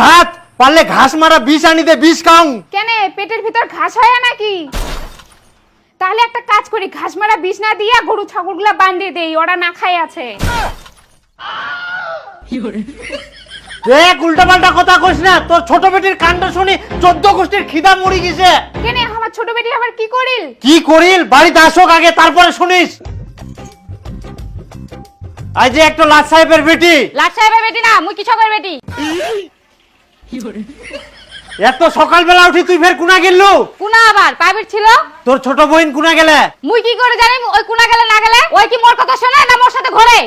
ভাত, পারলে ঘাস মারা বিষ আনি দে, বিষ খাও। কেন পেটের ভিতর ঘাস হয় নাকি? তাহলে একটা কাজ করি, ঘাস মারা বিষ না দিয়ে গরু ছাগলগুলা বাঁধিয়ে দেই, ওরা না খাই আছে। দেখ উল্টাপাল্টা কথা কইস না, তোর ছোট বেটির কাণ্ড শুনি 14 গোষ্ঠীর খিদা মরি গেছে। কেন আমার ছোট বেটি আবার কি করিল? কি করিল বাড়িতে আসুক আগে, তারপরে শুনিস। আজ যে একটা লাট সাহেবের বেটি। লাট সাহেবের বেটি না, মুই কৃষকের বেটি। এত সকালবেলা উঠি তুই ফের কুনা গেললু? কুনা আবার প্রাইভেট ছিল। তোর ছোট বোন কুনা গেলে? মুই কি করে জানি ওই কুনা গেলে না গেলে? ওই কি মোর কথা শোনে না মোর সাথে ঘোরে?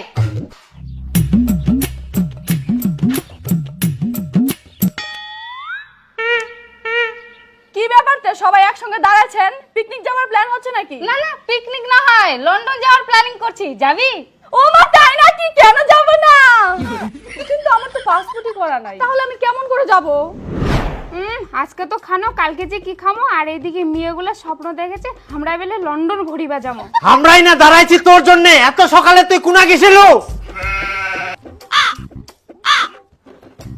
কি ব্যাপারতে সবাই একসঙ্গে দাঁড়াচ্ছেন? পিকনিক যাওয়ার প্ল্যান হচ্ছে নাকি? না না পিকনিক না হয়, লন্ডন যাওয়ার প্ল্যানিং করছি, যাবি? ও মা তাই নাকি? কেন যাব না? কিন্তু আমার তো পাসপোর্টই করা নাই, তাহলে আমি কেমন করে যাব? আজকে তো খানো, কালকে যে কি খামো, আর এইদিকে মেয়েগুলো স্বপ্ন দেখেছে আমরা বেলে লন্ডন ঘুরিবা যাবো। আমরাই না দাঁড়াইছি তোর জন্য, এত সকালে তুই কুনা গেছিলু?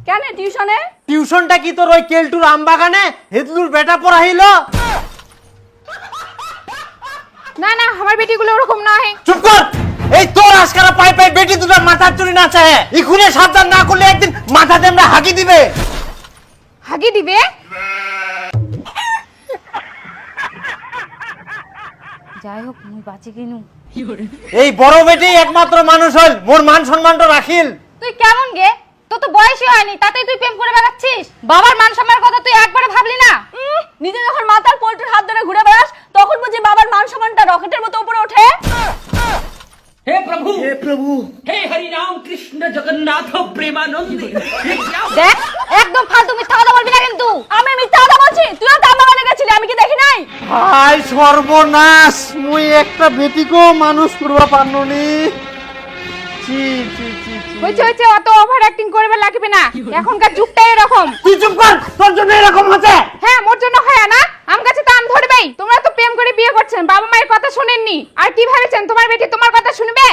কেন টিউশনে? টিউশনটা কি তোর ওই কেলটুর আমবাগানে হেদলুর বেটা পড়াইলো? না না আমার বেটিগুলো ওরকম নয়। চুপ কর। এই তোর আজকারা পাই পাই বেটি দুটো মাথার চুরি না চায়, ইখুনে সাবধান না করলে একদিন মাথাতে আমরা হাগি দিবে। হাগি দিবে? যাই হোক মুই বাঁচি কিনু। এই বড় বেটি একমাত্র মানুষ হল, মোর মান সম্মানটা রাখিল। তুই কেমন গে? তোর তো বয়সই হয়নি, তাতেই তুই প্রেম করে বেড়াচ্ছিস। বাবার মান সম্মানের কথা তুই একবারে ভাবলি না? নিজে যখন মাতার পোল্ট্রির হাত ধরে ঘুরে বেড়াস, তখন বুঝি বাবার মান সম্মানটা রকেটের মতো উপরে ওঠে। हे प्रभु हे हरि राम कृष्ण जगन्नाथ प्रेमानंद। দেখ একদম ফালতু মিথ্যা কথা বলবি না কিন্তু। আমি মিথ্যা কথা বলছি? তুইও তো আমার বাগানে গেছিলি, আমি কি দেখি নাই? হাই সর্বনাশ, মুই একটা বেটিকেও মানুষ করবা পারনুনি। চি চি চি চি। হইছে অত ওভার অ্যাক্টিং করবে লাগবে না, এখনকার যুগটাই এরকম। তুই চুপ কর, তোর জন্য এরকম হচ্ছে। হ্যাঁ মোর জন্য হয় না, আম গাছে তো আম ধরবেই। তোমরা তো প্রেম করে বিয়ে করছেন, বাবা মায়ের কথা শুনেননি, আর কি ভেবেছেন তোমার বেটি তোমার কথা শুনবে?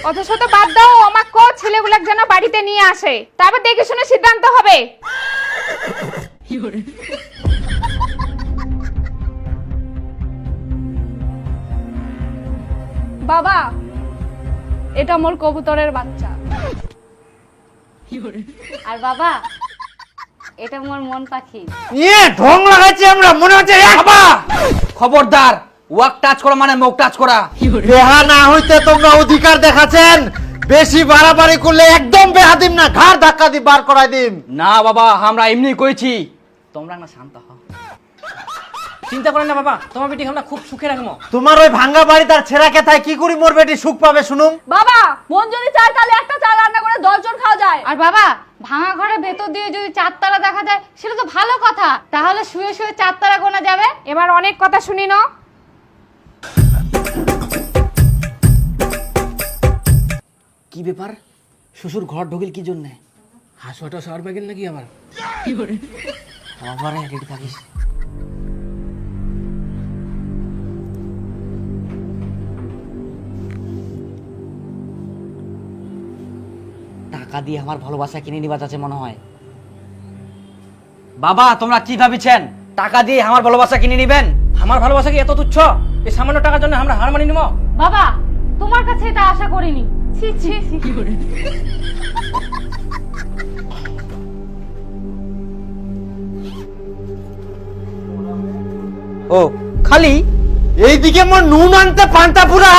অত শত বাদ দাও, আমাকে ছেলেগুলোকে যেন বাড়িতে নিয়ে আসে, তারপর দেখে শুনে সিদ্ধান্ত হবে। বাবা, এটা মোর কবুতরের বাচ্চা। আর বাবা এটা মোর মন পাখি। ইয়ে ঢং লাগাইছি আমরা, মনে হচ্ছে বাবা। খবরদার, ওয়াক টাচ করা মানে মুখ টাচ করা। বেহা না হইতে তোমরা অধিকার দেখাচ্ছেন, বেশি বাড়াবাড়ি করলে একদম বেহা দিম না, ঘাড় ধাক্কা দি বার করাই দিম। না বাবা, আমরা এমনি কইছি, তোমরা না শান্ত হও। চিন্তা করেন না বাবা, তোমার বেটি আমরা খুব সুখে রাখবো। তোমার ওই ভাঙ্গা বাড়ি তার ছেঁড়া কেথায় কি করি মোর বেটি সুখ পাবে শুনুম? বাবা, মন যদি চায় তাহলে একটা চা রান্না করে 10 জন খাওয়া যায়। আর বাবা ভাঙা ঘরের ভেতর দিয়ে যদি চারতারা দেখা যায় সেটা তো ভালো কথা, তাহলে শুয়ে শুয়ে চারতারা গোনা যাবে। এবার অনেক কথা শুনি না। কি ব্যাপার, শ্বশুর ঘর ঢুকিল কি জন্য? হাসুয়াটা শহর পাগিল নাকি আবার? কি করে আবার রেডি থাকিস। টাকা দিয়ে আমার ভালোবাসা কিনে নিবা যাচ্ছে মনে হয়। বাবা তোমরা কি ভাবিছেন টাকা দিয়ে আমার ভালোবাসা কিনে নিবেন? আমার ভালোবাসা কি এত তুচ্ছ? এই সামান্য টাকার জন্য আমরা হার মানি নিব? বাবা তোমার কাছে এটা আশা করিনি। ছি ছি কি করে। ও খালি এইদিকে মোর নুন আনতে পান্তা পুরা,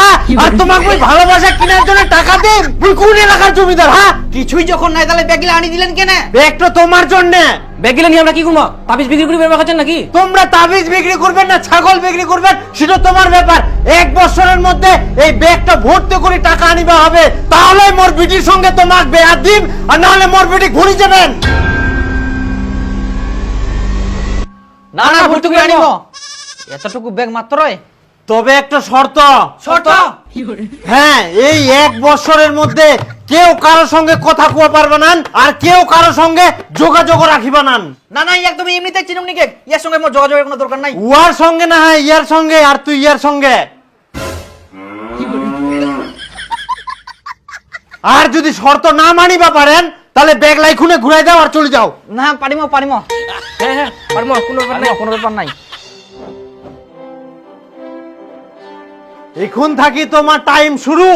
আর তোমাকে ওই ভালোবাসা কেনার জন্য টাকা দেব? তুই কোন এলাকার জমিদার? হ্যাঁ কিছুই যখন নাই তাহলে ব্যাগিলা আনি দিলেন কেন? ব্যাগটা তোমার জন্য। ব্যাগিলা নিয়ে আমরা কি করবো? তাবিজ বিক্রি করে ব্যবহার করছেন নাকি? তোমরা তাবিজ বিক্রি করবেন না ছাগল বিক্রি করবেন সেটা তোমার ব্যাপার। 1 বছরের মধ্যে এই ব্যাগটা ভর্তি করে টাকা আনিবা হবে, তাহলে মোর বিটির সঙ্গে তোমাক বিয়া দিম, আর না হলে মোর বিটি ঘুরি যাবেন। না না ভর্তি করে আনিব। এতটুকু ব্যাগ মাত্রই। তবে একটা শর্ত। শর্ত? হ্যাঁ, এই 1 বছরের মধ্যে কেউ কারো সঙ্গে কথা কুয়া পারবে না, আর কেউ কারো সঙ্গে যোগাযোগ রাখিবা না। না না একদম এমনিতে চিনুম নিকে, ইয়ার সঙ্গে মোর যোগাযোগের কোনো দরকার নাই। উয়ার সঙ্গে না হয় ইয়ার সঙ্গে, আর তুই ইয়ার সঙ্গে। আর যদি শর্ত না মানিবা পারেন তাহলে ব্যাগ লাইখুনে ঘুরাই দাও আর চলে যাও। না পারিমো পারিমো, হ্যাঁ হ্যাঁ পারমো, কোনো ব্যাপার নাই, কোনো ব্যাপার নাই। এখন থাকি তোমার টাইম শুরু।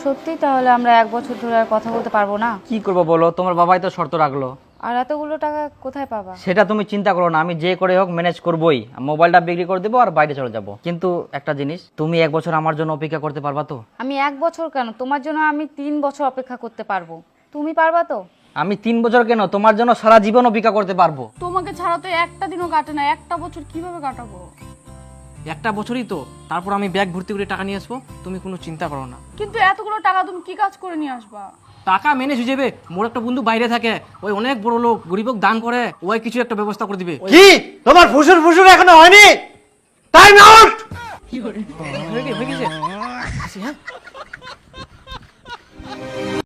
সত্যি তাহলে আমরা 1 বছর ধরে আর কথা বলতে পারবো না? কি করবো বলো, তোমার বাবাই তো শর্ত রাখলো। আর এতগুলো টাকা কোথায় পাবা? সেটা তুমি চিন্তা করো না, আমি যে করে হোক ম্যানেজ করবোই। মোবাইলটা বিক্রি করে দেবো আর বাইরে চলে যাব। কিন্তু একটা জিনিস, তুমি 1 বছর আমার জন্য অপেক্ষা করতে পারবা তো? আমি 1 বছর কেন, তোমার জন্য আমি 3 বছর অপেক্ষা করতে পারবো। তুমি পারবা তো? আমি 3 বছর কেন, তোমার জন্য সারা জীবন অপেক্ষা করতে পারবো। তোমাকে ছাড়া তো একটা দিনও কাটে না, 1টা বছর কিভাবে কাটাবো? 1টা বছরই তো, তারপর আমি ব্যাগ ভর্তি করে টাকা নিয়ে আসবো, তুমি কোনো চিন্তা করো না। কিন্তু এতগুলো টাকা তুমি কি কাজ করে নিয়ে আসবা? টাকা ম্যানেজ হয়ে যাবে। মোর একটা বন্ধু বাইরে থাকে, ওই অনেক বড় লোক, গরিবক দান করে, ওই কিছু একটা ব্যবস্থা করে দিবে। কি তোমার ফুসুর ফুসুর এখনো হয়নি? Time out. হয়ে গেছে। আসি, হ্যাঁ।